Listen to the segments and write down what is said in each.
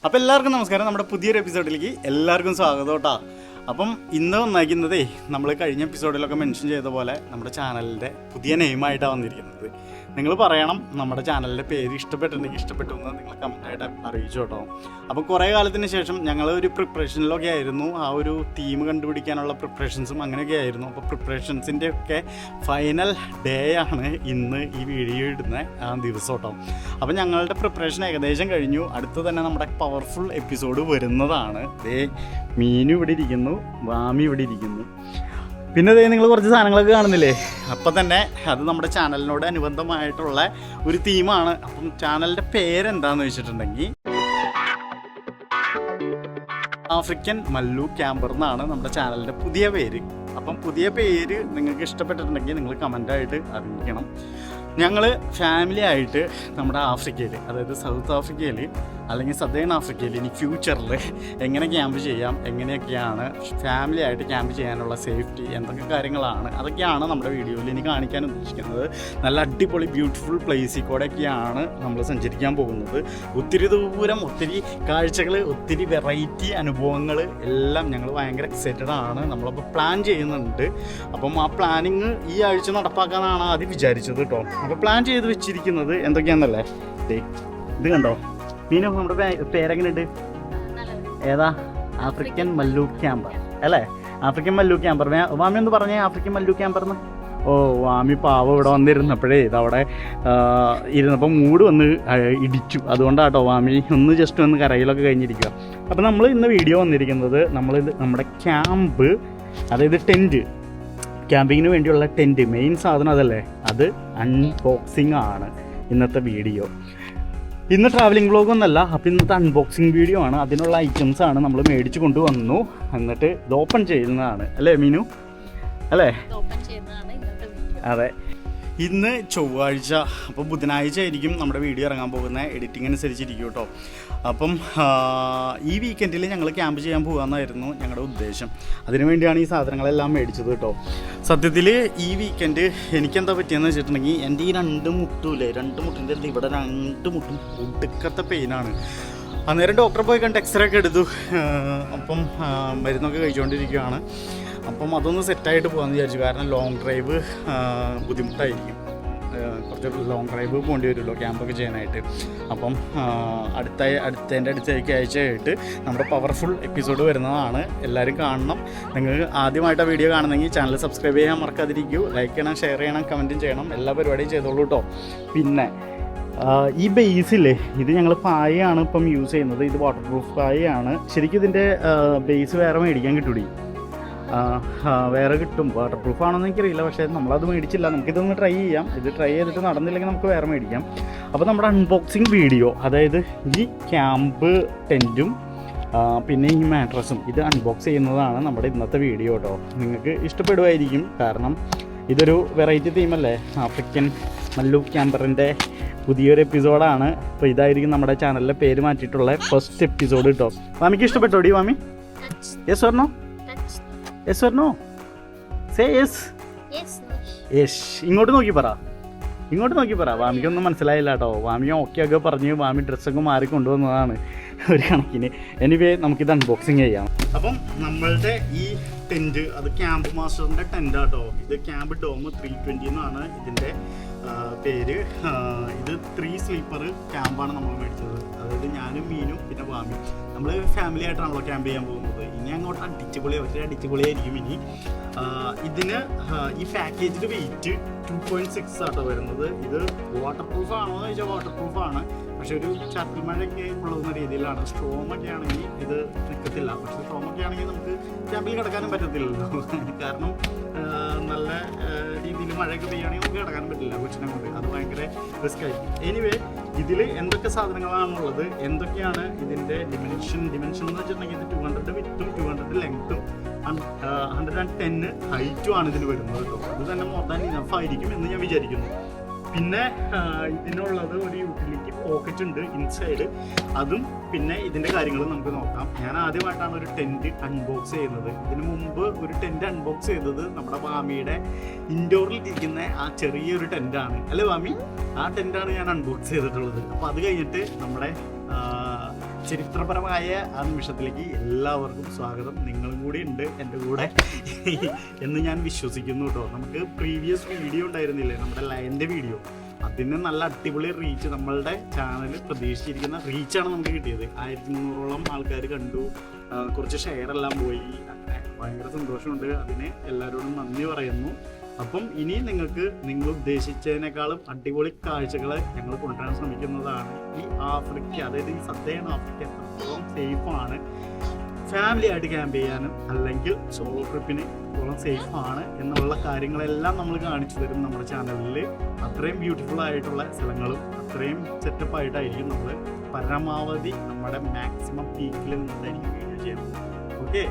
അപ്പോൾ എല്ലാവർക്കും നമസ്കാരം. നമ്മുടെ പുതിയൊരു എപ്പിസോഡിലേക്ക് എല്ലാവർക്കും സ്വാഗതം കേട്ടോ. അപ്പം ഇന്ന് വന്നിരിക്കുന്നതേ നമ്മൾ കഴിഞ്ഞ എപ്പിസോഡിലൊക്കെ മെൻഷൻ ചെയ്ത പോലെ നമ്മുടെ ചാനലിൻ്റെ പുതിയ നെയിമായിട്ടാണ് വന്നിരിക്കുന്നത്. നിങ്ങൾ പറയണം നമ്മുടെ ചാനലിൻ്റെ പേര് ഇഷ്ടപ്പെട്ടിട്ടുണ്ടെങ്കിൽ ഇഷ്ടപ്പെട്ടു എന്ന് നിങ്ങൾ കമൻറ്റായിട്ട് അറിയിച്ചു കേട്ടോ. അപ്പോൾ കുറേ കാലത്തിന് ശേഷം ഞങ്ങൾ ഒരു പ്രിപ്പറേഷനിലൊക്കെ ആയിരുന്നു. ആ ഒരു തീം കണ്ടുപിടിക്കാനുള്ള പ്രിപ്പറേഷൻസും അങ്ങനെയൊക്കെ ആയിരുന്നു. അപ്പോൾ പ്രിപ്പറേഷൻസിൻ്റെ ഒക്കെ ഫൈനൽ ഡേ ആണ് ഇന്ന് ഈ വീഡിയോ ഇടുന്ന ആ ദിവസം കേട്ടോ. അപ്പോൾ ഞങ്ങളുടെ പ്രിപ്പറേഷൻ ഏകദേശം കഴിഞ്ഞു. അടുത്ത് തന്നെ നമ്മുടെ പവർഫുൾ എപ്പിസോഡ് വരുന്നതാണ്. മീനു ഇവിടെ ഇരിക്കുന്നു, വാമി ഇവിടെ ഇരിക്കുന്നു. പിന്നെ നിങ്ങൾ കുറച്ച് സാധനങ്ങളൊക്കെ കാണുന്നില്ലേ? അപ്പം തന്നെ അത് നമ്മുടെ ചാനലിനോട് അനുബന്ധമായിട്ടുള്ള ഒരു തീമാണ്. അപ്പം ചാനലിൻ്റെ പേരെന്താണെന്ന് വെച്ചിട്ടുണ്ടെങ്കിൽ ആഫ്രിക്കൻ മല്ലു ക്യാമ്പർ എന്നാണ് നമ്മുടെ ചാനലിൻ്റെ പുതിയ പേര്. അപ്പം പുതിയ പേര് നിങ്ങൾക്ക് ഇഷ്ടപ്പെട്ടിട്ടുണ്ടെങ്കിൽ നിങ്ങൾ കമൻറ്റായിട്ട് അറിയിക്കണം. ഞങ്ങൾ ഫാമിലി ആയിട്ട് നമ്മുടെ ആഫ്രിക്കയിൽ, അതായത് സൗത്ത് ആഫ്രിക്കയിൽ അല്ലെങ്കിൽ സദേൺ ആഫ്രിക്കയിൽ ഇനി ഫ്യൂച്ചറിൽ എങ്ങനെ ക്യാമ്പ് ചെയ്യാം, എങ്ങനെയൊക്കെയാണ് ഫാമിലി ആയിട്ട് ക്യാമ്പ് ചെയ്യാനുള്ള സേഫ്റ്റി, എന്തൊക്കെ കാര്യങ്ങളാണ് അതൊക്കെയാണ് നമ്മുടെ വീഡിയോയിൽ ഇനി കാണിക്കാൻ ഉദ്ദേശിക്കുന്നത്. നല്ല അടിപൊളി ബ്യൂട്ടിഫുൾ പ്ലേസിൽ കൂടെയൊക്കെയാണ് നമ്മൾ സഞ്ചരിക്കാൻ പോകുന്നത്. ഒത്തിരി ദൂരം, ഒത്തിരി കാഴ്ചകൾ, ഒത്തിരി വെറൈറ്റി അനുഭവങ്ങൾ എല്ലാം ഞങ്ങൾ ഭയങ്കര എക്സൈറ്റഡ് ആണ്. നമ്മളപ്പോൾ പ്ലാൻ ചെയ്യുന്നുണ്ട്. അപ്പം ആ പ്ലാനിങ് ഈ ആഴ്ച നടപ്പാക്കാനാണ് ആദ്യം വിചാരിച്ചത് കേട്ടോ. അപ്പോൾ പ്ലാൻ ചെയ്ത് വെച്ചിരിക്കുന്നത് എന്തൊക്കെയാണെന്നല്ലേ, ഇത് കണ്ടോ മീനു, നമ്മുടെ പേരെങ്ങനെയുണ്ട്? ഏതാ? ആഫ്രിക്കൻ മല്ലു ക്യാമ്പർ അല്ലേ? African Mallu camper. വാമി ഒന്ന് പറഞ്ഞേ ആഫ്രിക്കൻ മല്ലു ക്യാമ്പർന്ന്. ഓ, വാമി പാവം ഇവിടെ വന്നിരുന്നപ്പോഴേ ഇതവിടെ ഇരുന്നപ്പോൾ മൂട് വന്ന് ഇടിച്ചു. അതുകൊണ്ടാട്ടോ വാമി ഒന്ന് ജസ്റ്റ് ഒന്ന് കരയിലൊക്കെ കഴിഞ്ഞിരിക്കുക. അപ്പോൾ നമ്മൾ ഇന്ന് വീഡിയോ വന്നിരിക്കുന്നത് നമ്മുടെ ക്യാമ്പ്, അതായത് ടെൻറ്റ്, ക്യാമ്പിങ്ങിന് വേണ്ടിയുള്ള ടെൻറ്റ്, മെയിൻ സാധനം അതല്ലേ, അത് അൺബോക്സിങ് ആണ് ഇന്നത്തെ വീഡിയോ. ഇന്ന് ട്രാവലിംഗ് വ്ളോഗൊന്നുമല്ല. അപ്പോൾ ഇന്നത്തെ അൺബോക്സിങ് വീഡിയോ ആണ്. അതിനുള്ള ഐറ്റംസ് ആണ് നമ്മൾ മേടിച്ച് കൊണ്ടുവന്നു. എന്നിട്ട് ഇത് ഓപ്പൺ ചെയ്യുന്നതാണ് അല്ലേ മീനു? അല്ലേ? അതെ. ഇന്ന് ചൊവ്വാഴ്ച, അപ്പോൾ ബുധനാഴ്ച ആയിരിക്കും നമ്മുടെ വീഡിയോ ഇറങ്ങാൻ പോകുന്നത്. എഡിറ്റിംഗ് അനുസരിച്ചിരിക്കും കേട്ടോ. അപ്പം ഈ വീക്കെൻഡിൽ ഞങ്ങൾ ക്യാമ്പ് ചെയ്യാൻ പോകാമെന്നായിരുന്നു ഞങ്ങളുടെ ഉദ്ദേശം. അതിനുവേണ്ടിയാണ് ഈ സാധനങ്ങളെല്ലാം മേടിച്ചത് കേട്ടോ. സത്യത്തിൽ ഈ വീക്കെൻഡ് എനിക്കെന്താ പറ്റിയെന്ന് വെച്ചിട്ടുണ്ടെങ്കിൽ എൻ്റെ ഈ രണ്ട് മുട്ടിൻ്റെ ഇവിടെ രണ്ട് മുട്ടും ഒടുക്കത്തെ പെയിനാണ്. അന്നേരം ഡോക്ടറെ പോയി കണ്ട് എക്സ്റേ ഒക്കെ എടുത്തു. അപ്പം മരുന്നൊക്കെ കഴിച്ചുകൊണ്ടിരിക്കുകയാണ്. അപ്പം അതൊന്ന് സെറ്റായിട്ട് പോകാമെന്ന് വിചാരിച്ചു. കാരണം ലോങ് ഡ്രൈവ് ബുദ്ധിമുട്ടായിരിക്കും. കുറച്ച് ലോങ് ഡ്രൈവ് പോകേണ്ടി വരുമല്ലോ ക്യാമ്പൊക്കെ ചെയ്യാനായിട്ട്. അപ്പം അടുത്ത ആഴ്ചയായിട്ട് നമ്മുടെ പവർഫുൾ എപ്പിസോഡ് വരുന്നതാണ്. എല്ലാവരും കാണണം. നിങ്ങൾക്ക് ആദ്യമായിട്ട് ആ വീഡിയോ കാണുന്നെങ്കിൽ ചാനൽ സബ്സ്ക്രൈബ് ചെയ്യാൻ മറക്കാതിരിക്കൂ. ലൈക്ക് ചെയ്യണം, ഷെയർ ചെയ്യണം, കമൻറ്റും ചെയ്യണം. എല്ലാ പരിപാടിയും ചെയ്തോളൂ കേട്ടോ. പിന്നെ ഈ ബേസില്ലേ, ഇത് ഞങ്ങൾ പായയാണ് ഇപ്പം യൂസ് ചെയ്യുന്നത്. ഇത് വാട്ടർ പ്രൂഫ് പായയാണ്. ശരിക്കും ഇതിൻ്റെ ബേസ് വേറെ മേടിക്കാൻ കിട്ടൂടി. വേറെ കിട്ടും. വാട്ടർ പ്രൂഫ് ആണെന്ന് എനിക്കറിയില്ല, പക്ഷേ നമ്മളത് മേടിച്ചില്ല. നമുക്കിതൊന്ന് ട്രൈ ചെയ്യാം. ഇത് ട്രൈ ചെയ്തിട്ട് നടന്നില്ലെങ്കിൽ നമുക്ക് വേറെ മേടിക്കാം. അപ്പോൾ നമ്മുടെ അൺബോക്സിങ് വീഡിയോ, അതായത് ഈ ക്യാമ്പ് ടെൻറ്റും പിന്നെ ഈ മാട്രസും ഇത് അൺബോക്സ് ചെയ്യുന്നതാണ് നമ്മുടെ ഇന്നത്തെ വീഡിയോ കേട്ടോ. നിങ്ങൾക്ക് ഇഷ്ടപ്പെടുമായിരിക്കും. കാരണം ഇതൊരു വെറൈറ്റി തീമല്ലേ, ആഫ്രിക്കൻ മല്ലു ക്യാമ്പറിൻ്റെ പുതിയൊരു എപ്പിസോഡാണ്. അപ്പോൾ ഇതായിരിക്കും നമ്മുടെ ചാനലിലെ പേര് മാറ്റിയിട്ടുള്ള ഫസ്റ്റ് എപ്പിസോഡ് കേട്ടോ. വാമിക്ക് ഇഷ്ടപ്പെട്ടോടി Vami? Yes or no? Yes or no? Say yes. Yes. ഇങ്ങോട്ട് നോക്കി പറ. വാമിക്കൊന്നും മനസ്സിലായില്ല കേട്ടോ. വാമി ഓക്കെ പറഞ്ഞ് വാമി ഡ്രസ്സൊക്കെ മാറി കൊണ്ടുവന്നതാണ് ഒരു കണക്കിന്. എനിവേ നമുക്കിത് അൺബോക്സിങ് ചെയ്യാം. അപ്പം നമ്മളുടെ ഈ ടെൻറ്റ്, അത് ക്യാമ്പ് മാസ്റ്ററിൻ്റെ ടെൻറ്റ് കേട്ടോ. ഇത് ക്യാമ്പ് ഡോം 320 എന്നാണ് ഇതിൻ്റെ പേര്. ഇത് 3 സ്ലീപ്പർ ക്യാമ്പാണ് നമ്മൾ മേടിച്ചത്. അതായത് ഞാനും മീനും പിന്നെ വാമിയും നമ്മൾ ഫാമിലി ആയിട്ടാണല്ലോ ക്യാമ്പ് ചെയ്യാൻ പോകുന്നത്. ഇനി അങ്ങോട്ട് അടിച്ചുപൊളിയായിരിക്കും ഇനി. ഇതിന് ഈ പാക്കേജിൻ്റെ വെയിറ്റ് 2.6 ആട്ടോ വരുന്നത്. ഇത് വാട്ടർ പ്രൂഫ് ആണോ എന്ന് ചോദിച്ചാൽ വാട്ടർ പ്രൂഫാണ്. പക്ഷെ ഒരു ചാറ്റൽ മഴയൊക്കെ കൊള്ളുന്ന രീതിയിലാണ്. സ്ട്രോമൊക്കെ ആണെങ്കിൽ ഇത് നിൽക്കത്തില്ല. പക്ഷെ സ്ട്രോമൊക്കെ ആണെങ്കിൽ നമുക്ക് ക്യാമ്പിൽ കിടക്കാനും പറ്റത്തില്ലല്ലോ. കാരണം നല്ല രീതിയിൽ മഴയൊക്കെ പെയ്യുകയാണെങ്കിൽ നമുക്ക് കിടക്കാനും പറ്റില്ല കൊച്ചിനെ കൊണ്ട്. അത് ഭയങ്കര റിസ്ക് ആയിരിക്കും. എനിവേ ഇതിൽ എന്തൊക്കെ സാധനങ്ങളാണുള്ളത്, എന്തൊക്കെയാണ് ഇതിൻ്റെ ഡിമെൻഷൻ എന്ന് വെച്ചിട്ടുണ്ടെങ്കിൽ ഇത് 200 വിത്തും 200 ലെങ്ത്തും 110 ഹൈറ്റും ആണ് ഇതിന് വരുന്നത് കേട്ടോ. അത് തന്നെ മോർ ദാൻ ഇനഫ് ആയിരിക്കും എന്ന് ഞാൻ വിചാരിക്കുന്നു. പിന്നെ ഇതിനുള്ളത് ഒരു യൂട്ടിലിറ്റി പോക്കറ്റ് ഉണ്ട് ഇൻസൈഡ്. അതും പിന്നെ ഇതിൻ്റെ കാര്യങ്ങളും നമുക്ക് നോക്കാം. ഞാൻ ആദ്യമായിട്ടാണ് ഒരു ടെൻറ്റ് അൺബോക്സ് ചെയ്യുന്നത്. ഇതിനു മുമ്പ് ഒരു ടെൻറ്റ് അൺബോക്സ് ചെയ്തത് നമ്മുടെ വാമിയുടെ ഇൻഡോറിൽ ഇരിക്കുന്ന ആ ചെറിയൊരു ടെൻറ്റാണ് അല്ലേ വാമി? ആ ടെൻറ്റാണ് ഞാൻ അൺബോക്സ് ചെയ്തിട്ടുള്ളത്. അപ്പോൾ അത് കഴിഞ്ഞിട്ട് നമ്മുടെ ചരിത്രപരമായ ആ നിമിഷത്തിലേക്ക് എല്ലാവർക്കും സ്വാഗതം. നിങ്ങളും കൂടി ഉണ്ട് എൻ്റെ കൂടെ എന്ന് ഞാൻ വിശ്വസിക്കുന്നു കേട്ടോ. നമുക്ക് പ്രീവിയസ് വീഡിയോ ഉണ്ടായിരുന്നില്ലേ, നമ്മുടെ ലയൻ്റെ വീഡിയോ, അതിന് നല്ല അടിപൊളി റീച്ച്, നമ്മളുടെ ചാനൽ പ്രതീക്ഷിച്ചിരിക്കുന്ന റീച്ചാണ് നമുക്ക് കിട്ടിയത്. 1300ഓളം ആൾക്കാർ കണ്ടു, കുറച്ച് ഷെയർ എല്ലാം പോയി. അങ്ങനെ ഭയങ്കര സന്തോഷമുണ്ട്. അതിന് എല്ലാവരോടും നന്ദി പറയുന്നു. അപ്പം ഇനി നിങ്ങൾ ഉദ്ദേശിച്ചതിനേക്കാളും അടിപൊളി കാഴ്ചകൾ ഞങ്ങൾ കൊണ്ടുവരാൻ ശ്രമിക്കുന്നതാണ്. ഈ ആഫ്രിക്ക, അതായത് ഈ സദേൺ ആഫ്രിക്ക എത്രത്തോളം സേഫാണ്, ഫാമിലി ആയിട്ട് ക്യാമ്പ് ചെയ്യാനും അല്ലെങ്കിൽ സോളോ ട്രിപ്പിന് എത്രത്തോളം സേഫാണ് എന്നുള്ള കാര്യങ്ങളെല്ലാം നമ്മൾ കാണിച്ചു തരും നമ്മുടെ ചാനലിൽ. അത്രയും ബ്യൂട്ടിഫുൾ ആയിട്ടുള്ള സ്ഥലങ്ങളും അത്രയും സെറ്റപ്പായിട്ടായിരിക്കും നമ്മൾ പരമാവധി നമ്മുടെ മാക്സിമം പീക്കിൽ നിന്നായിരിക്കും വീഡിയോ ചെയ്യുന്നത്. ഓക്കെ,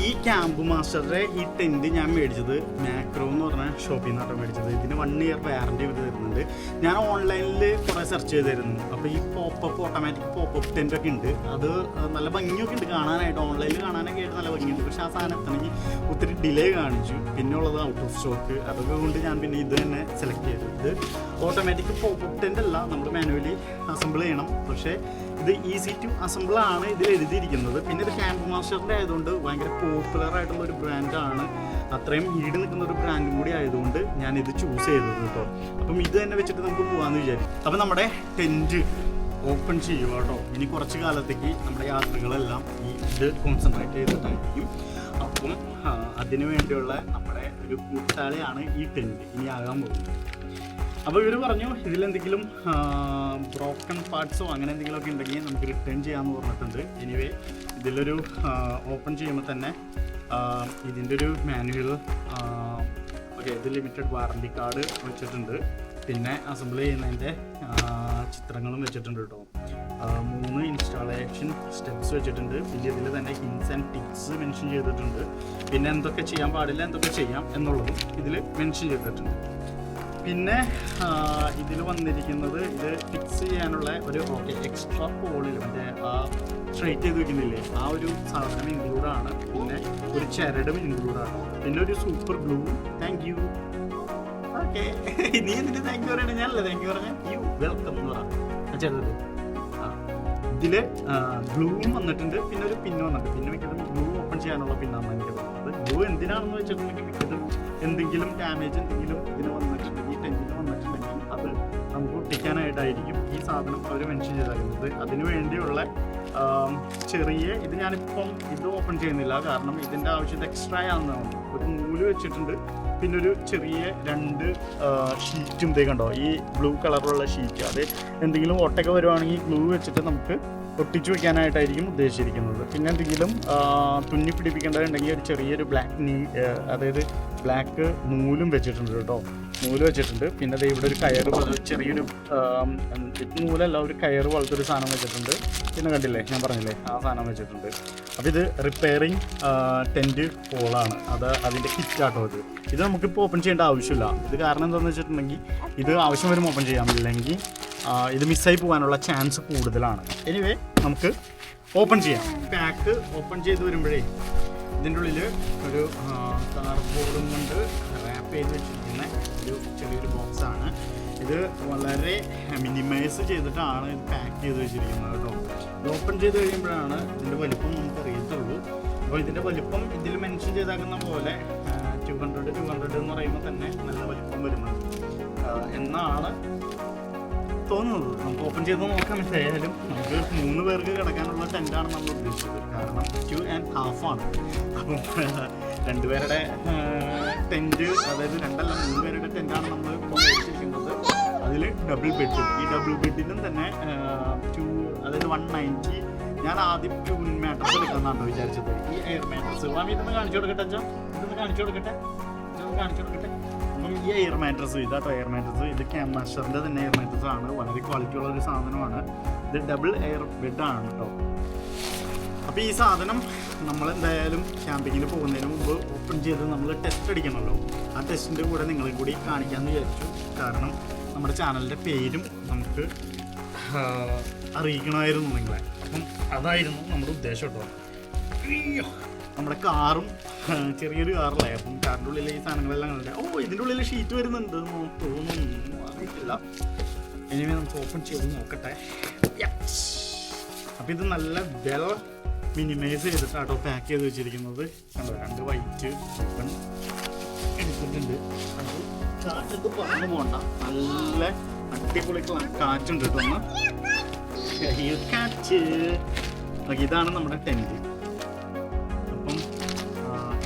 ഈ ക്യാമ്പ് മാസ്റ്ററുടെ ഈ ടെൻറ്റ് ഞാൻ മേടിച്ചത് മാക്രോ എന്ന് പറഞ്ഞ ഷോപ്പിൽ നിന്നാണ് മേടിച്ചത്. ഇതിന് 1 ഇയർ വാറൻറ്റി ഇവർ തരുന്നുണ്ട്. ഞാൻ ഓൺലൈനിൽ കുറേ സെർച്ച് ചെയ്തിരുന്നു. അപ്പോൾ ഈ ഓട്ടോമാറ്റിക് പോപ്പപ്പ് ടെൻറ്റൊക്കെ ഉണ്ട്. അത് നല്ല ഭംഗിയൊക്കെ ഉണ്ട് കാണാനായിട്ട്, ഓൺലൈനിൽ കാണാനൊക്കെ ആയിട്ട് നല്ല ഭംഗിയുണ്ട്. പക്ഷേ ആ സാധനം എത്തണമെങ്കിൽ ഒത്തിരി ഡിലേ കാണിച്ചു. പിന്നെ ഉള്ളത് ഔട്ട് ഓഫ് സ്റ്റോക്ക്. അതൊക്കെ കൊണ്ട് ഞാൻ പിന്നെ ഇത് തന്നെ സെലക്ട് ചെയ്തു. ഇത് ഓട്ടോമാറ്റിക് പോപ്പപ്പ് ടെൻ്റ് അല്ല, നമ്മൾ മാനുവലി അസംബിൾ ചെയ്യണം. പക്ഷേ ഇത് ഈസി ടു അസംബിൾ ആണ് ഇതിൽ എഴുതിയിരിക്കുന്നത്. പിന്നെ ഇത് ക്യാമ്പ് മാസ്റ്ററിൻ്റെ ആയതുകൊണ്ട് ഭയങ്കര പോപ്പുലർ ആയിട്ടുള്ള ഒരു ബ്രാൻഡാണ്. അത്രയും ഈട് നിൽക്കുന്ന ഒരു ബ്രാൻഡും കൂടി ആയതുകൊണ്ട് ഞാനിത് ചൂസ് ചെയ്തത് കേട്ടോ. അപ്പം ഇത് തന്നെ വെച്ചിട്ട് നമുക്ക് പോകാമെന്ന് വിചാരിക്കും. അപ്പം നമ്മുടെ ടെൻറ്റ് ഓപ്പൺ ചെയ്യുക കേട്ടോ. ഇനി കുറച്ച് കാലത്തേക്ക് നമ്മുടെ യാത്രകളെല്ലാം ഈ ഇത് കോൺസെൻട്രേറ്റ് ചെയ്തിട്ടായിരിക്കും. അപ്പം അതിനു വേണ്ടിയുള്ള നമ്മുടെ ഒരു കൂട്ടാളിയാണ് ഈ ടെൻറ്റ് ഇനി ആകാൻ പോകുന്നത്. അപ്പോൾ ഇവർ പറഞ്ഞു ഇതിലെന്തെങ്കിലും ബ്രോക്കൺ പാർട്സോ അങ്ങനെ എന്തെങ്കിലുമൊക്കെ ഉണ്ടെങ്കിൽ നമുക്ക് റിട്ടേൺ ചെയ്യാമെന്ന് പറഞ്ഞിട്ടുണ്ട്. എനിവേ ഇതിലൊരു ഓപ്പൺ ചെയ്യുമ്പോൾ തന്നെ ഇതിൻ്റെ ഒരു മാനുവൽ, ഓക്കെ, ഇത് ലിമിറ്റഡ് വാറണ്ടി കാർഡ് വെച്ചിട്ടുണ്ട്. പിന്നെ അസംബിൾ ചെയ്യുന്നതിൻ്റെ ചിത്രങ്ങളും വെച്ചിട്ടുണ്ട് കേട്ടോ. 3 ഇൻസ്റ്റാളേഷൻ സ്റ്റെപ്സ് വെച്ചിട്ടുണ്ട്. പിന്നെ ഇതിൽ തന്നെ ഹിൻസ് ആൻഡ് ടിപ്സ് മെൻഷൻ ചെയ്തിട്ടുണ്ട്. പിന്നെ എന്തൊക്കെ ചെയ്യാൻ പാടില്ല, എന്തൊക്കെ ചെയ്യാം എന്നുള്ളതും ഇതിൽ മെൻഷൻ ചെയ്തിട്ടുണ്ട്. പിന്നെ ഇതിൽ വന്നിരിക്കുന്നത് ഇത് ഫിക്സ് ചെയ്യാനുള്ള ഒരു എക്സ്ട്രാ പോളിൽ മറ്റേ ആ സ്ട്രൈറ്റ് ചെയ്ത് വെക്കുന്നില്ലേ, ആ ഒരു സാധനം ഇൻക്ലൂഡാണ്. പിന്നെ ഒരു ചരടും ഇൻക്ലൂഡാണ്. പിന്നെ ഒരു super glue. Thank you. Okay, നീ എന്തിന് താങ്ക് യു പറയണേ? ഞാനല്ലേ താങ്ക് യു പറഞ്ഞ, യു വെൽക്കം എന്ന് പറയാം. ചെറുത് ഇതില് ഗ്ലൂവും വന്നിട്ടുണ്ട്. പിന്നെ ഒരു പിന്ന് വന്നിട്ടുണ്ട്. പിന്നെ മിക്കതും ഗ്ലൂ ഓപ്പൺ ചെയ്യാനുള്ള പിന്നാണ് എനിക്ക് തോന്നുന്നത്. ഗ്ലൂ എന്തിനാണെന്ന് വെച്ചിട്ടുണ്ടെങ്കിൽ മിക്കതും എന്തെങ്കിലും ഡാമേജ് എന്തെങ്കിലും ഇതിന് വന്നിട്ടുണ്ടെങ്കിൽ, ടെൻറ്റിന് വന്നിട്ടുണ്ടെങ്കിൽ അത് നമുക്ക് ഒട്ടിക്കാനായിട്ടായിരിക്കും ഈ സാധനം അവർ മെൻഷൻ ചെയ്തിരിക്കുന്നത്. അതിനു വേണ്ടിയുള്ള ചെറിയ ഇത് ഞാനിപ്പം ഇത് ഓപ്പൺ ചെയ്യുന്നില്ല, കാരണം ഇതിൻ്റെ ആവശ്യത്തെ എക്സ്ട്രാ ആണെന്നാണ്. ഒരു നൂല് വെച്ചിട്ടുണ്ട്. പിന്നെ ഒരു ചെറിയ 2 ഷീറ്റും ഇതേ കണ്ടോ, ഈ ബ്ലൂ കളറുള്ള ഷീറ്റ്. അത് എന്തെങ്കിലും ഓട്ടൊക്കെ വരുവാണെങ്കിൽ ഗ്ലൂ വെച്ചിട്ട് നമുക്ക് ഒട്ടിച്ചു വയ്ക്കാനായിട്ടായിരിക്കും ഉദ്ദേശിച്ചിരിക്കുന്നത്. പിന്നെ എന്തെങ്കിലും തുന്നി പിടിപ്പിക്കേണ്ടതുണ്ടെങ്കിൽ ഒരു ചെറിയൊരു അതായത് ബ്ലാക്ക് നൂലും വെച്ചിട്ടുണ്ട് കേട്ടോ. നൂല് വെച്ചിട്ടുണ്ട്. പിന്നെ അത് ഇവിടെ ഒരു കയറ് ചെറിയൊരു നൂലല്ല, ഒരു കയറ് പോലത്തെ ഒരു സാധനം വെച്ചിട്ടുണ്ട്. പിന്നെ കണ്ടില്ലേ, ഞാൻ പറഞ്ഞില്ലേ, ആ സാധനം വെച്ചിട്ടുണ്ട്. അപ്പോൾ ഇത് റിപ്പയറിങ് ടെൻറ്റ് പോളാണ്. അതിൻ്റെ കിറ്റാട്ടോ ഇത് നമുക്കിപ്പോൾ ഓപ്പൺ ചെയ്യേണ്ട ആവശ്യമില്ല. ഇത് കാരണം എന്താണെന്ന് വെച്ചിട്ടുണ്ടെങ്കിൽ ഇത് ആവശ്യം വരുമ്പോൾ ഓപ്പൺ ചെയ്യാമില്ലെങ്കിൽ ഇത് മിസ്സായി പോകാനുള്ള ചാൻസ് കൂടുതലാണ്. എനിവേ നമുക്ക് ഓപ്പൺ ചെയ്യാം. പാക്ക് ഓപ്പൺ ചെയ്ത് വരുമ്പോഴേ ഇതിൻ്റെ ഉള്ളിൽ ഒരു കാർഡ്ബോർഡും കൊണ്ട് റാപ്പ് ചെയ്ത് വെച്ചിരിക്കുന്ന ഒരു ചെറിയൊരു ബോക്സാണ്. ഇത് വളരെ മിനിമൈസ് ചെയ്തിട്ടാണ് ഇത് പാക്ക് ചെയ്ത് വെച്ചിരിക്കുന്നത് കേട്ടോ. ഇത് ഓപ്പൺ ചെയ്ത് കഴിയുമ്പോഴാണ് ഇതിൻ്റെ വലിപ്പം നമുക്ക് അറിയത്തുള്ളൂ. അപ്പോൾ ഇതിൻ്റെ വലിപ്പം ഇതിൽ മെൻഷൻ ചെയ്താക്കുന്ന പോലെ 200 എന്ന് പറയുമ്പോൾ തന്നെ നല്ല വലിപ്പം വരുന്നത് എന്നാണ് തോന്നുന്നത്. നമുക്ക് ഓപ്പൺ ചെയ്ത് നോക്കാം. എന്തായാലും നമുക്ക് 3 പേർക്ക് കിടക്കാനുള്ള ടെൻറ്റാണ് നമ്മൾ ഉദ്ദേശിച്ചത്. കാരണം 2.5 ആണ്. അപ്പം 2 പേരുടെ ടെൻറ്റ്, അതായത് 2 അല്ല 3 പേരുടെ ടെൻറ്റാണ് നമ്മൾ ഇപ്പോൾ മേടിച്ചിരിക്കുന്നത്. അതിൽ ഡബിൾ ബെഡും, ഈ ഡബിൾ ബെഡിനും തന്നെ അതായത് 190. ഞാൻ ആദ്യം ട്യൂൺ മാട്രസ് എടുക്കാമെന്നാണ് വിചാരിച്ചത്. ഈ എയർ മാട്രസ് വാമി ഇതൊന്ന് കാണിച്ചു കൊടുക്കട്ടെ. ഇതൊന്ന് കാണിച്ചു കൊടുക്കട്ടെ. അപ്പം ഈ എയർ മാട്രസ് ഇതാട്ടോ എയർ മാട്രസ്. ഇത് ക്യാമ്പ് മാസ്റ്ററിൻ്റെ തന്നെ എയർ മാട്രസ് ആണ്. വളരെ ക്വാളിറ്റി ഉള്ള ഒരു സാധനമാണ്. ഇത് ഡബിൾ എയർ ബെഡാണ് കേട്ടോ. അപ്പോൾ ഈ സാധനം നമ്മളെന്തായാലും ക്യാമ്പിങ്ങിന് പോകുന്നതിന് മുമ്പ് ഓപ്പൺ ചെയ്ത് നമ്മൾ ടെസ്റ്റ് അടിക്കണമല്ലോ. ആ ടെസ്റ്റിൻ്റെ കൂടെ നിങ്ങളെ കൂടി കാണിക്കാമെന്ന് വിചാരിച്ചു. കാരണം നമ്മുടെ ചാനലിൻ്റെ പേരും നമുക്ക് അറിയിക്കണമായിരുന്നു നിങ്ങളെ. അപ്പം അതായിരുന്നു നമ്മുടെ ഉദ്ദേശം കേട്ടോ. നമ്മുടെ കാറും ചെറിയൊരു കാറല്ലേ, അപ്പം കാറിൻ്റെ ഉള്ളിൽ ഈ സാധനങ്ങളെല്ലാം കണ്ടിട്ട് ഇതിൻ്റെ ഉള്ളിൽ ഷീറ്റ് വരുന്നുണ്ട് തോന്നുന്നു, അറിയില്ല. ഇനി നമുക്ക് ഓപ്പൺ ചെയ്ത് നോക്കട്ടെ. അപ്പം ഇത് നല്ല വെൽ മിനിമൈസ് ചെയ്തിട്ടാട്ടോ പാക്ക് ചെയ്ത് വെച്ചിരിക്കുന്നത്. കണ്ടോ, 2 വൈറ്റ് ചിക്കൻ എടുത്തിട്ടുണ്ട്. അത് കാറ്റത്ത് പറന്ന് പോകണ്ട, നല്ല അടിപൊളി കാറ്റുണ്ട് കേട്ടോ. ഒന്ന് കാറ്റ്. ഇതാണ് നമ്മുടെ ടെൻറ്റ്. അപ്പം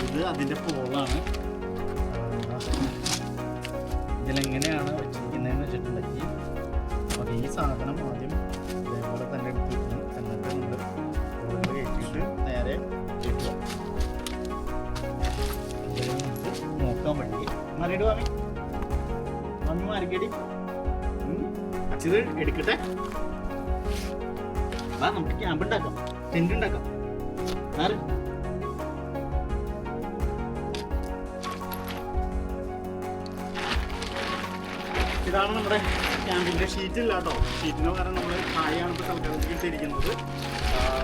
ഇത് അതിൻ്റെ പോളാണ്. ഇതിലെങ്ങനെയാണ് വെച്ചിരിക്കുന്നതെന്ന് വെച്ചിട്ടുണ്ടെങ്കിൽ അപ്പോൾ ഈ സാധനം ആദ്യം ഇതേപോലെ തന്നെ എടുത്തിട്ട് എന്നിട്ട് നമ്മൾ പോളിൽ കയറ്റിയിട്ട് നേരെ കയറ്റുക. നോക്കാൻ വേണ്ടി മറിയിട് വാങ്ങി മമ്മി മാറിക്കടി അച്ഛത് എടുക്കട്ടെ. ആ നമുക്ക് ക്യാമ്പ് ഉണ്ടാക്കാം, ടെന്റ് ഉണ്ടാക്കാം. ആറ് ഇതാണ് നമ്മുടെ ക്യാമ്പിൻ്റെ ഷീറ്റ്. ഇല്ല കേട്ടോ, ഷീറ്റിന് പകരം നമ്മൾ കായാണ് ഇപ്പോൾ തൽക്കാലത്തേക്ക് ഇട്ടിരിക്കുന്നത്.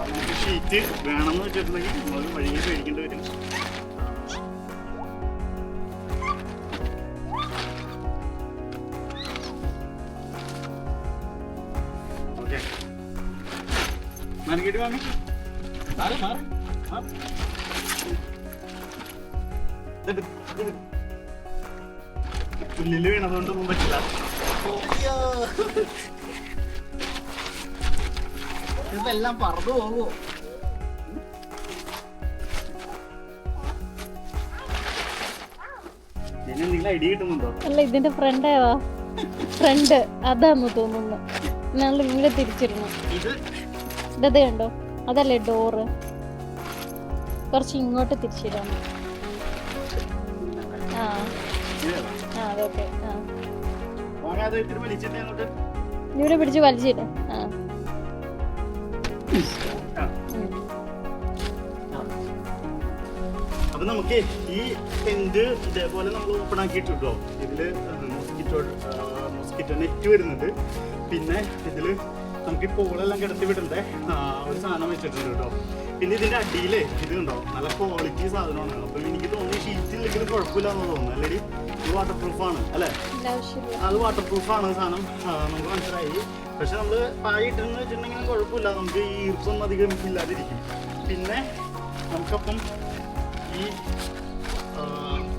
നമുക്ക് ഷീറ്റ് വേണമെന്ന് വെച്ചിട്ടുണ്ടെങ്കിൽ നമ്മൾ വഴിയിൽ മേടിക്കേണ്ടി വരും. ഓക്കെ, മാർക്കറ്റ് വാങ്ങി മാറി മാറി മാറി പുല്ലില് വീണതുകൊണ്ടൊന്നും പറ്റില്ല. ഇതെല്ലാം പറന്നു പോകുമോ? ഇതിനെന്തെങ്കിലും ഐഡിയ കിട്ടുന്നുണ്ടോ? അല്ല, ഇതിന്റെ ഫ്രണ്ട് അതാന്ന് തോന്നുന്നു. ഞങ്ങൾ ഇങ്ങനെ തിരിച്ചിരുന്നു. ഇതേ ഉണ്ടോ, അതല്ലേ ഡോറ്. കുറച്ച് ഇങ്ങോട്ട് തിരിച്ചിടാം. അതൊക്കെ ഇവിടെ പിടിച്ച് വലിച്ചിട്ട് അപ്പൊ നമുക്ക് ഈ ടെന്റ് ഇതേപോലെ നമ്മൾ ഓപ്പൺ ആക്കിയിട്ടുണ്ടോ. ഇതില് മോസ്കിറ്റോ നെറ്റ് വരുന്നുണ്ട്. പിന്നെ ഇതില് നമുക്ക് ഈ പോളെല്ലാം കിടത്തി വിടണ്ടേ ഒരു സാധനം വെച്ചിട്ടുണ്ട് കേട്ടോ. പിന്നെ ഇതിന്റെ അടിയിലേ ഇത് ഉണ്ടോ, നല്ല ക്വാളിറ്റി സാധനമാണ്. അപ്പൊ എനിക്ക് തോന്നുന്നു ഷീറ്റില്ലെങ്കിലും കുഴപ്പമില്ലാന്ന് തോന്നുന്നു. അല്ലെങ്കിൽ ഇത് വാട്ടർ പ്രൂഫാണ് അല്ലേ? അത് വാട്ടർ പ്രൂഫാണ് സാധനം, നമുക്ക് മനസ്സിലായി. പക്ഷെ നമ്മള് പായ ഇട്ടെന്ന് വെച്ചിട്ടുണ്ടെങ്കിലും കുഴപ്പമില്ല, നമുക്ക് ഈ ഈർപ്പൊന്നും അധികം ഇല്ലാതിരിക്കും. പിന്നെ നമുക്കപ്പം ഈ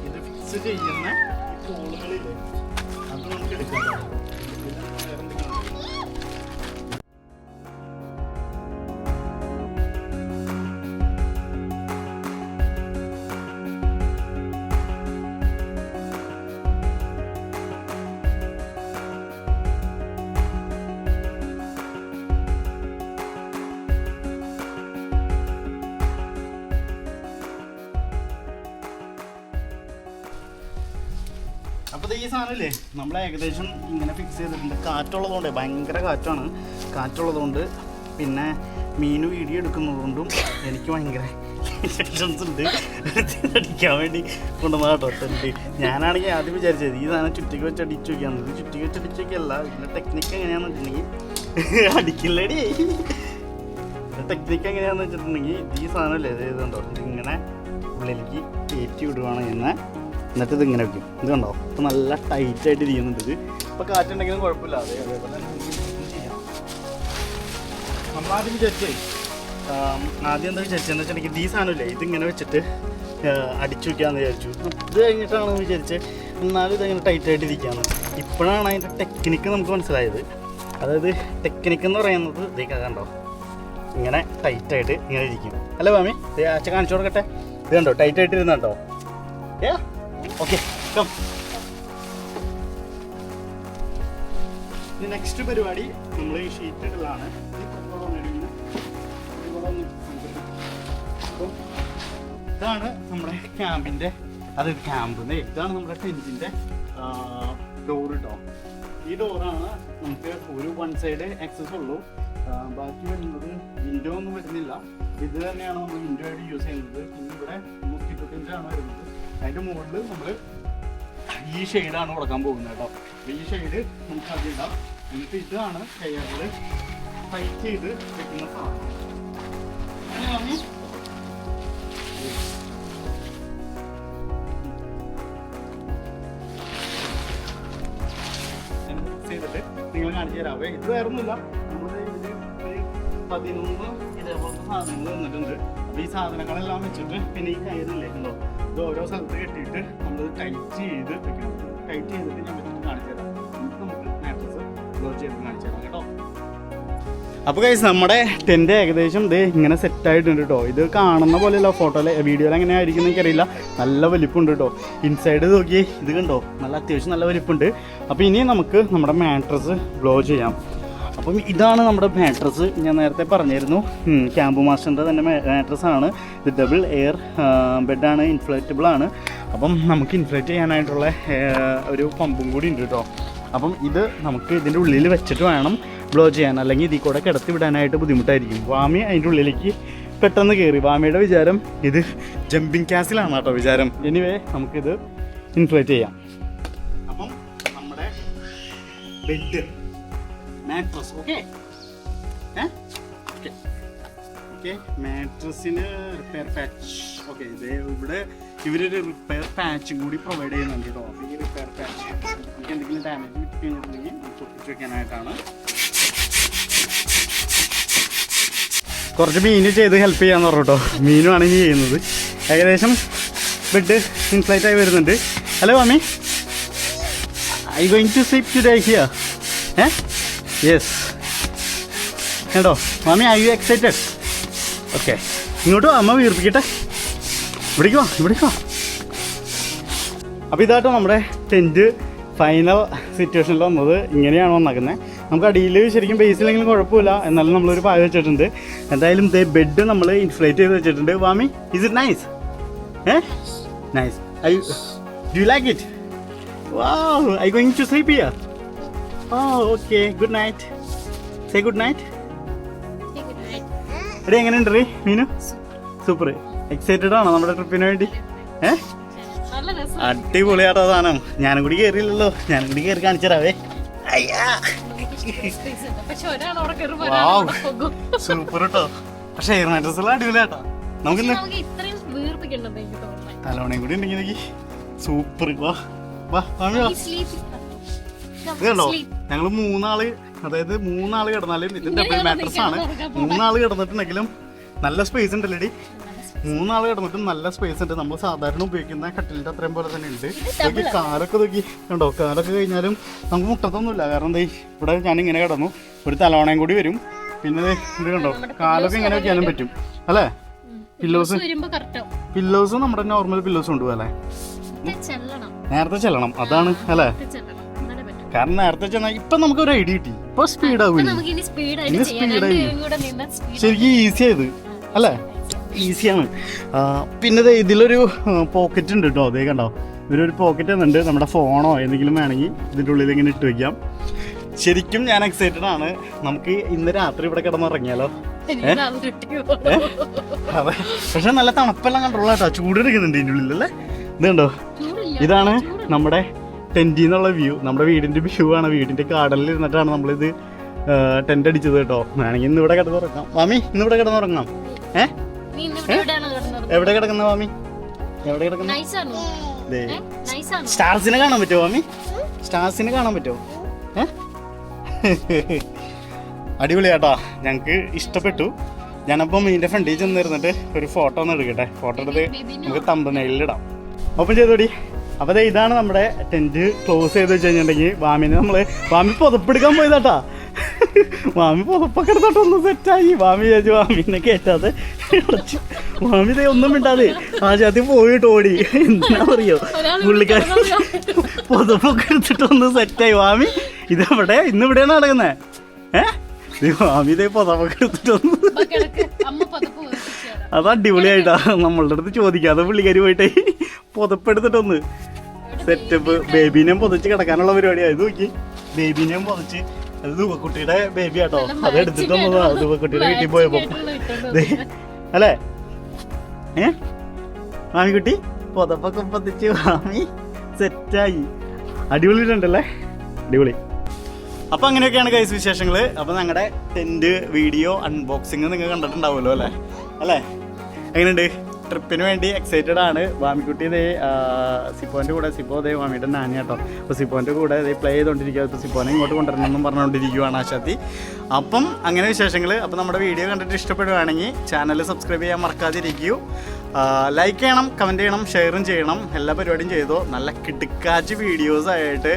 ഇത് ഫിക്സ് ചെയ്യുന്ന ഈ പോളുകളില്ലേ അത് നമുക്ക് എടുക്കാം. അപ്പോൾ ഈ സാധനമില്ലേ നമ്മൾ ഏകദേശം ഇങ്ങനെ ഫിക്സ് ചെയ്തിട്ടുണ്ട്. കാറ്റുള്ളതുകൊണ്ട്, ഭയങ്കര കാറ്റാണ്. കാറ്റുള്ളതുകൊണ്ട് പിന്നെ മീൻ വീഡിയോ എടുക്കുന്നതുകൊണ്ടും എനിക്ക് ഭയങ്കര ടെൻഷൻസ് ഉണ്ട്. അടിക്കാൻ വേണ്ടി കൊണ്ടുവന്ന കേട്ടോ ടെൻറ്റ്. ഞാനാണെങ്കിൽ ആദ്യം വിചാരിച്ചത് ഈ സാധനം ചുറ്റിക്ക് വെച്ച് അടിച്ചു വയ്ക്കാന്ന്. ഇത് ചുറ്റിക്ക് വെച്ച് അടിച്ചു വയ്ക്കല്ല. ഇതിൻ്റെ ടെക്നിക്ക് എങ്ങനെയാണെന്ന് വെച്ചിട്ടുണ്ടെങ്കിൽ അടിക്കില്ലടി. ടെക്നിക്ക് എങ്ങനെയാണെന്ന് വെച്ചിട്ടുണ്ടെങ്കിൽ ഈ സാധനമല്ലേ ഇത് ഇതുണ്ടോ, ഇതിങ്ങനെ ഉള്ളിലേക്ക് കയറ്റി വിടുവാണ് ഇങ്ങനെ. എന്നിട്ട് ഇതിങ്ങനെ വയ്ക്കും. ഇത് കണ്ടോ, ഇപ്പം നല്ല ടൈറ്റായിട്ട് ഇരിക്കുന്നുണ്ട്. ഇത് ഇപ്പോൾ കാറ്റുണ്ടെങ്കിലും കുഴപ്പമില്ല. അതേപോലെ തന്നെ ചെയ്യാം. നമ്മളാദ്യം വിചാരിച്ചേ ആദ്യം എന്താ വിചാരിച്ചതെന്ന് വെച്ചിട്ടുണ്ടെങ്കിൽ ഈ സാധനമില്ലേ ഇതിങ്ങനെ വെച്ചിട്ട് അടിച്ചു വയ്ക്കാമെന്ന് വിചാരിച്ചു. ഇത് കഴിഞ്ഞിട്ടാണ് വിചാരിച്ചത് എന്നാലും ഇതങ്ങനെ ടൈറ്റായിട്ട് ഇരിക്കുകയാണ്. ഇപ്പോഴാണ് അതിൻ്റെ ടെക്നിക്ക് നമുക്ക് മനസ്സിലായത്. അതായത് ടെക്നിക്ക് എന്ന് പറയുന്നത് ഇതൊക്കെ കണ്ടോ, ഇങ്ങനെ ടൈറ്റായിട്ട് ഇങ്ങനെ ഇരിക്കും അല്ലേ മാമി? അച്ഛൻ കാണിച്ചു കൊടുക്കട്ടെ. ഇത് കണ്ടോ ടൈറ്റായിട്ട് ഇരുന്നുണ്ടോ? ഓക്കെ, നെക്സ്റ്റ് പരിപാടി നമ്മൾ ഈ ഷീറ്റ് ഇടലാണ്. അപ്പം ഇതാണ് നമ്മുടെ ക്യാമ്പിൻ്റെ, അത് ക്യാമ്പ് ഇതാണ് നമ്മുടെ ടെൻറ്റിൻ്റെ ഡോർ കേട്ടോ. ഈ ഡോറാണ് നമുക്ക് ഒരു വൺ സൈഡ് ആക്സസ് ഉള്ളൂ. ബാക്കി വരുന്നത് വിൻഡോ ഒന്നും വരുന്നില്ല. ഇത് തന്നെയാണ് നമ്മൾ വിൻഡോ ആയിട്ട് യൂസ് ചെയ്യുന്നത്. പിന്നെ ഇവിടെ മോസ്കിറ്റോ ടെൻറ്റാണ് വരുന്നത്. അതിൻ്റെ മുകളിൽ നമ്മൾ ഈ ഷെയ്ഡാണ് കൊടുക്കാൻ പോകുന്നത് കേട്ടോ. ഈ ഷെയ്ഡ് നമുക്ക് അതിടാം. എന്നിട്ട് ഇതാണ് കെയറിൽ ടൈറ്റ് ചെയ്ത് വെക്കുന്ന സാധനം. ചെയ്തിട്ട് നിങ്ങൾ കാണിച്ചു തരാവേ. ഇത് വേറൊന്നുമില്ല, നമ്മൾ ഇതിൽ ഒരു 11 ഇതേപോലത്തെ സാധനങ്ങൾ വന്നിട്ടുണ്ട്. അപ്പോൾ ഈ സാധനങ്ങളെല്ലാം വെച്ചിട്ട് പിന്നെ ഈ കയറില്ലേ ഉണ്ടോ, ഇത് ഓരോ സ്ഥലത്ത് കെട്ടിയിട്ട് നമ്മൾ ടൈറ്റ് ചെയ്ത് വെക്കണം. ടൈറ്റ് ചെയ്തിട്ട് ഞാൻ വെച്ചിട്ട് കാണിച്ചു തരാം. നമുക്ക് മാട്രസ് ബ്ലോ ചെയ്ത് കാണിച്ചു തരാം കേട്ടോ. അപ്പോൾ ഗൈസ് നമ്മുടെ ടെൻ്റ് ഏകദേശം ഇത് ഇങ്ങനെ സെറ്റായിട്ടുണ്ട് കേട്ടോ. ഇത് കാണുന്ന പോലെയല്ല, ഫോട്ടോയിൽ വീഡിയോയിൽ എങ്ങനെ ആയിരിക്കും എനിക്കറിയില്ല. നല്ല വലിപ്പമുണ്ട് കേട്ടോ. ഇൻസൈഡ് നോക്കി, ഇത് കണ്ടോ, നല്ല അത്യാവശ്യം നല്ല വലിപ്പമുണ്ട്. അപ്പോൾ ഇനി നമുക്ക് നമ്മുടെ മാട്രസ് ബ്ലോ ചെയ്യാം. അപ്പം ഇതാണ് നമ്മുടെ മാട്രസ്. ഞാൻ നേരത്തെ പറഞ്ഞിരുന്നു, ക്യാമ്പ് മാസ്റ്ററിൻ്റെ തന്നെ മാട്രസ്സാണ്. ഇത് ഡബിൾ എയർ ബെഡാണ്, ഇൻഫ്ലേറ്റബിൾ ആണ്. അപ്പം നമുക്ക് ഇൻഫ്ലേറ്റ് ചെയ്യാനായിട്ടുള്ള ഒരു പമ്പും കൂടി ഉണ്ട് കേട്ടോ. അപ്പം ഇത് നമുക്ക് ഇതിൻ്റെ ഉള്ളിൽ വെച്ചിട്ട് വേണം ബ്ലോ ചെയ്യാൻ, അല്ലെങ്കിൽ ഇതിൽ കൂടെ കിടത്തി വിടാനായിട്ട് ബുദ്ധിമുട്ടായിരിക്കും. വാമി അതിൻ്റെ ഉള്ളിലേക്ക് പെട്ടെന്ന് കയറി. വാമിയുടെ വിചാരം ഇത് ജമ്പിങ് കാസിലാണ് കേട്ടോ വിചാരം. എനിവേ നമുക്കിത് ഇൻഫ്ലേറ്റ് ചെയ്യാം. അപ്പം നമ്മുടെ ബെഡ് മാട്രസ് ഓക്കെ മാട്രസിന് റിപ്പയർ പാച്ച് ഓക്കെ. ഇത് ഇവിടെ ഇവരൊരു റിപ്പയർ പാച്ചും കൂടി പ്രൊവൈഡ് ചെയ്യുന്നുണ്ട് കേട്ടോ. അപ്പോൾ ഈ റിപ്പയർ പാച്ച് നമുക്ക് എന്തെങ്കിലും ഡാമേജ് വിറ്റ് കഴിഞ്ഞിട്ടുണ്ടെങ്കിൽ നമുക്ക് ഒട്ടിച്ച് വെക്കാനായിട്ടാണ്. കുറച്ച് മീന് ചെയ്ത് ഹെൽപ്പ് ചെയ്യാന്ന് പറഞ്ഞു കേട്ടോ. മീനുമാണ് ഇനി ചെയ്യുന്നത്. ഏകദേശം ബെഡ് ഇൻഫ്ലൈറ്റ് ആയി വരുന്നുണ്ട്. ഹലോ മാമി, I going to sleep today here? Yes. കേട്ടോ മാമി, ഐ യു എക്സൈറ്റഡ്? ഓക്കെ, ഇങ്ങോട്ട് അമ്മ വീർപ്പിക്കട്ടെ. ഇവിടേക്കോ. അപ്പോൾ ഇതാട്ടോ നമ്മുടെ ടെൻറ്റ് ഫൈനൽ സിറ്റുവേഷനിൽ വന്നത്. ഇങ്ങനെയാണ് വന്നേക്കുന്നത്. നമുക്ക് അടിയിൽ ശരിക്കും ബേസിലെങ്കിലും കുഴപ്പമില്ല, എന്നാലും നമ്മളൊരു പായ വെച്ചിട്ടുണ്ട്. എന്തായാലും ബെഡ് നമ്മൾ ഇൻഫ്ലേറ്റ് ചെയ്ത് വെച്ചിട്ടുണ്ട്. Vami, is it nice? Nice. Do you like it? Wow, I going to sleep here? Okay, good night. Say good night. എടി എങ്ങനെയുണ്ട് റീ മീനു? സൂപ്പർ. എക്സൈറ്റഡ് ആണോ നമ്മുടെ ട്രിപ്പിന് വേണ്ടി? അടിപൊളിയാട്ടോ സാധനം. ഞാനും കൂടി കയറിയില്ലല്ലോ, ഞാനും കൂടി കയറി കാണിച്ചു തരാവേ. സൂപ്പർ കേട്ടോ. പക്ഷെ എയർ മാട്രസ് എല്ലാം അടിപൊളിയാട്ടോ. നമുക്കിന്ന് തലോണയും കൂടി ഉണ്ടെങ്കിൽ സൂപ്പർ. വാ മാമി വാ. ഇത് കണ്ടോ, ഞങ്ങൾ മൂന്നാള് കിടന്നാലും ഇത് ഡബിൾ മാട്രസ് ആണ്. 3 ആള് കിടന്നിട്ടുണ്ടെങ്കിലും നല്ല സ്പേസ് ഉണ്ടല്ലേടി. 3 ആള് കിടന്നിട്ടും നല്ല സ്പേസ് ഉണ്ട്. നമ്മൾ സാധാരണ ഉപയോഗിക്കുന്ന കട്ടിലിന്റെ അത്രയും പോലെ തന്നെ ഉണ്ട്. നോക്കി കാലൊക്കെ നോക്കി കണ്ടോ, കാലൊക്കെ കഴിഞ്ഞാലും നമുക്ക് മുട്ടത്തൊന്നുമില്ല. കാരണം എന്താ, ഇവിടെ ഞാനിങ്ങനെ കിടന്നു, ഒരു തലോണയും കൂടി വരും. പിന്നെ ഇത് കണ്ടോ, കാലൊക്കെ ഇങ്ങനെ വെക്കാനും പറ്റും അല്ലേ. പില്ലോസ് നമ്മുടെ നോർമൽ പില്ലോസ് കൊണ്ടുപോകാം അല്ലേ. നേരത്തെ ചെല്ലണം, അതാണ് അല്ലേ. കാരണം നേരത്തെ ചെന്നാൽ ഇപ്പൊ നമുക്ക് ഒരു ഐഡിയ കിട്ടി. ഇപ്പൊ സ്പീഡാവും. ശരിക്കും ഈസി ആയത് അല്ലേ, ഈസിയാണ്. പിന്നെ ഇതിലൊരു പോക്കറ്റ് ഉണ്ട് കേട്ടോ. അതേ കണ്ടോ, ഇതിലൊരു പോക്കറ്റ് തന്നിട്ടുണ്ട്. നമ്മുടെ ഫോണോ എന്തെങ്കിലും വേണമെങ്കിൽ ഇതിൻ്റെ ഉള്ളിൽ ഇങ്ങനെ ഇട്ട് വയ്ക്കാം. ശരിക്കും ഞാൻ എക്സൈറ്റഡ് ആണ്. നമുക്ക് ഇന്ന് രാത്രി ഇവിടെ കിടന്നിറങ്ങിയാലോ? അതെ, പക്ഷെ നല്ല തണുപ്പെല്ലാം കണ്ടോളാം കേട്ടോ. ചൂടെടുക്കുന്നുണ്ട് ഇതിൻ്റെ ഉള്ളിൽ അല്ലേ. ഇത് കണ്ടോ, ഇതാണ് നമ്മുടെ ടെൻറ്റിൽ നിന്നുള്ള വ്യൂ. നമ്മുടെ വീടിൻ്റെ വ്യൂ ആണ്. വീടിൻ്റെ ഗാർഡനിൽ ഇരുന്നിട്ടാണ് നമ്മളിത് ടെൻ്റ് അടിച്ചത് കേട്ടോ. വേണമെങ്കിൽ ഇന്ന് ഇവിടെ കിടന്നുറങ്ങാം. മാമി, ഇന്ന് ഇവിടെ കിടന്നുറങ്ങാം. എവിടെ കിടക്കുന്ന മാമി? എവിടെ കിടക്കുന്ന? സ്റ്റാർസിനെ കാണാൻ പറ്റുമോ മാമി? സ്റ്റാർസിനെ കാണാൻ പറ്റുമോ? അടിപൊളിയാട്ടോ, ഞങ്ങൾക്ക് ഇഷ്ടപ്പെട്ടു. ഞാനപ്പം മീൻ്റെ ഫ്രണ്ടിൽ ചെന്നിരുന്നിട്ട് ഒരു ഫോട്ടോ ഒന്ന് എടുക്കട്ടെ. ഫോട്ടോ എടുത്ത് നമുക്ക് തമ്പനെയിലിടാം. ഓപ്പൺ ചെയ്തോടി. അപ്പോൾ അതെ, ഇതാണ് നമ്മുടെ ടെൻറ്റ് ക്ലോസ് ചെയ്ത് വെച്ച് കഴിഞ്ഞിട്ടുണ്ടെങ്കിൽ വാമി പുതപ്പെടുക്കാൻ പോയതാട്ടാ. മാമി പുതപ്പൊക്കെ എടുത്തോട്ട് ഒന്ന് സെറ്റായി. മാമി ചേച്ചി മാമീനെ കയറ്റാതെ മാമി ഇതേ ഒന്നും മിണ്ടാതെ ആദ്യം പോയിട്ട് ഓടി. എന്താ പറയോ, പുള്ളിക്കാരി പുതപ്പൊക്കെ എടുത്തിട്ടൊന്ന് സെറ്റായി. മാമി ഇതെവിടെ, ഇന്നിവിടെയാണ് നടക്കുന്നത്. മാമി ഇതേ പുതപ്പൊക്കെ എടുത്തിട്ടൊന്ന്, അത് അടിപൊളിയായിട്ടാ. നമ്മളുടെ അടുത്ത് ചോദിക്കാതെ പുള്ളിക്കാരി പോയിട്ടേ പുതപ്പെടുത്തിട്ടൊന്ന് സെറ്റപ്പ്. ബേബീനെയും പൊതിച്ച് കിടക്കാനുള്ള പരിപാടിയാണ്. ഇത് നോക്കി, ബേബീനെയും പൊതിച്ച്. അത് ദുബക്കുട്ടിയുടെ ബേബി ആട്ടോ. അത് എടുത്തിട്ടൊന്നതാ ദുബക്കുട്ടിയുടെ വീട്ടിൽ പോയപ്പോ അല്ലേ. മാമിക്കുട്ടി പുതപ്പൊക്കെ പൊതിച്ച് മാമി സെറ്റായി. അടിപൊളിയിട്ടുണ്ടല്ലേ, അടിപൊളി. അപ്പോൾ അങ്ങനെയൊക്കെയാണ് ഗൈസ് വിശേഷങ്ങൾ. അപ്പോൾ ഞങ്ങളുടെ ടെൻറ്റ് വീഡിയോ അൺബോക്സിങ് നിങ്ങൾ കണ്ടിട്ടുണ്ടാവുമല്ലോ അല്ലേ. എങ്ങനെയുണ്ട്? ട്രിപ്പിന് വേണ്ടി എക്സൈറ്റഡ് ആണ്. വാമിക്കുട്ടി ഇതേ സിപ്പോൻ്റെ കൂടെ, സിപ്പോ അതേ വാമിയുടെ നാനി കേട്ടോ. അപ്പോൾ സിപ്പോൻ്റെ കൂടെ ഇതേ പ്ലേ ചെയ്തുകൊണ്ടിരിക്കുക. ഇപ്പോൾ സിപ്പോനെ ഇങ്ങോട്ട് കൊണ്ടുവരണമെന്നും പറഞ്ഞുകൊണ്ടിരിക്കുകയാണ് ആശാത്തി. അപ്പം അങ്ങനെ വിശേഷങ്ങൾ. അപ്പോൾ നമ്മുടെ വീഡിയോ കണ്ടിട്ട് ഇഷ്ടപ്പെടുകയാണെങ്കിൽ ചാനൽ സബ്സ്ക്രൈബ് ചെയ്യാൻ മറക്കാതിരിക്കൂ. ലൈക്ക് ചെയ്യണം, കമൻറ്റ് ചെയ്യണം, ഷെയറും ചെയ്യണം. എല്ലാ പരിപാടിയും ചെയ്തോ. നല്ല കിടുക്കാച്ച് വീഡിയോസ് ആയിട്ട്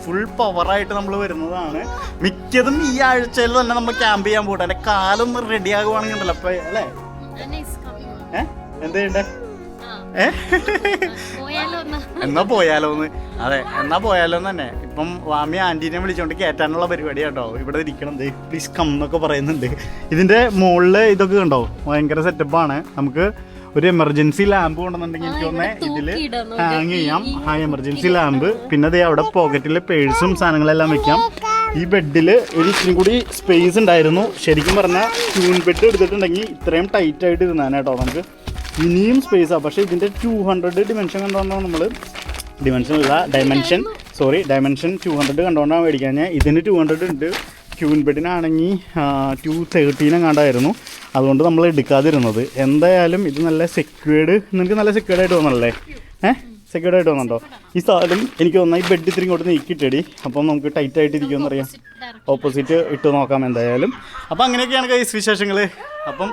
ഫുൾ പവറായിട്ട് നമ്മൾ വരുന്നതാണ്. മിക്കതും ഈ ആഴ്ചയിൽ തന്നെ നമ്മൾ ക്യാമ്പ് ചെയ്യാൻ പോകട്ടെ. എൻ്റെ കാലൊന്ന് റെഡി ആകുവാണെങ്കിൽ ഉണ്ടല്ലോ അപ്പോൾ അല്ലേ എന്ത് ചെയ്യണ്ടേ? എന്നാ പോയാലോന്ന്. അതെ, എന്നാ പോയാലോന്ന് തന്നെ. ഇപ്പം വാമി ആൻറ്റീനെ വിളിച്ചോണ്ട് കയറ്റാനുള്ള പരിപാടി കേട്ടോ. ഇവിടെ ഇരിക്കണം, പ്ലീസ് കം എന്നൊക്കെ പറയുന്നുണ്ട്. ഇതിൻ്റെ മുകളിൽ ഇതൊക്കെ കണ്ടോ, ഭയങ്കര സെറ്റപ്പാണ്. നമുക്ക് ഒരു എമർജൻസി ലാമ്പ് കൊണ്ടുവന്നിട്ടുണ്ടെങ്കിൽ എനിക്ക് തോന്നുന്നത് ഇതിൽ ഹാങ് ചെയ്യാം. ആ എമർജൻസി ലാമ്പ്. പിന്നെ അതേ അവിടെ പോക്കറ്റിൽ പേഴ്സും സാധനങ്ങളെല്ലാം വെക്കാം. ഈ ബെഡിൽ ഒരു ഇച്ചിരി കൂടി സ്പേസ് ഉണ്ടായിരുന്നു. ശരിക്കും പറഞ്ഞാൽ ട്യൂൺ ബെഡ് എടുത്തിട്ടുണ്ടെങ്കിൽ ഇത്രയും ടൈറ്റായിട്ട് ഇരുന്നാണ് കേട്ടോ. നമുക്ക് ഇനിയും സ്പേസാണ്. പക്ഷേ ഇതിൻ്റെ 200 ഡിമെൻഷൻ കണ്ടുകൊണ്ടാണ് നമ്മൾ ഡയമെൻഷൻ 200 കണ്ടുകൊണ്ടാണ് മേടിക്കാൻ. ഇതിന് 200 ഉണ്ട്. ക്യൂൻ ബെഡിനാണെങ്കിൽ 213 എങ്ങാണ്ടായിരുന്നു. അതുകൊണ്ട് നമ്മൾ എടുക്കാതിരുന്നത്. എന്തായാലും ഇത് നല്ല സെക്യൂർഡ്. നിങ്ങൾക്ക് നല്ല സെക്യൂർഡായിട്ട് തോന്നണല്ലേ? സെക്യൂർഡായിട്ട് തോന്നുന്നുണ്ടോ? ഈ സാധനം എനിക്ക് തോന്നുന്നത് ഈ ബെഡ് ഇത്തിരി ഇങ്ങോട്ട് നീക്കിയിട്ടടി. അപ്പം നമുക്ക് ടൈറ്റായിട്ട് ഇരിക്കുമെന്ന് അറിയാം. ഓപ്പോസിറ്റ് ഇട്ട് നോക്കാം എന്തായാലും. അപ്പം അങ്ങനെയൊക്കെയാണ് ഗൈസ് വിശേഷങ്ങൾ. അപ്പം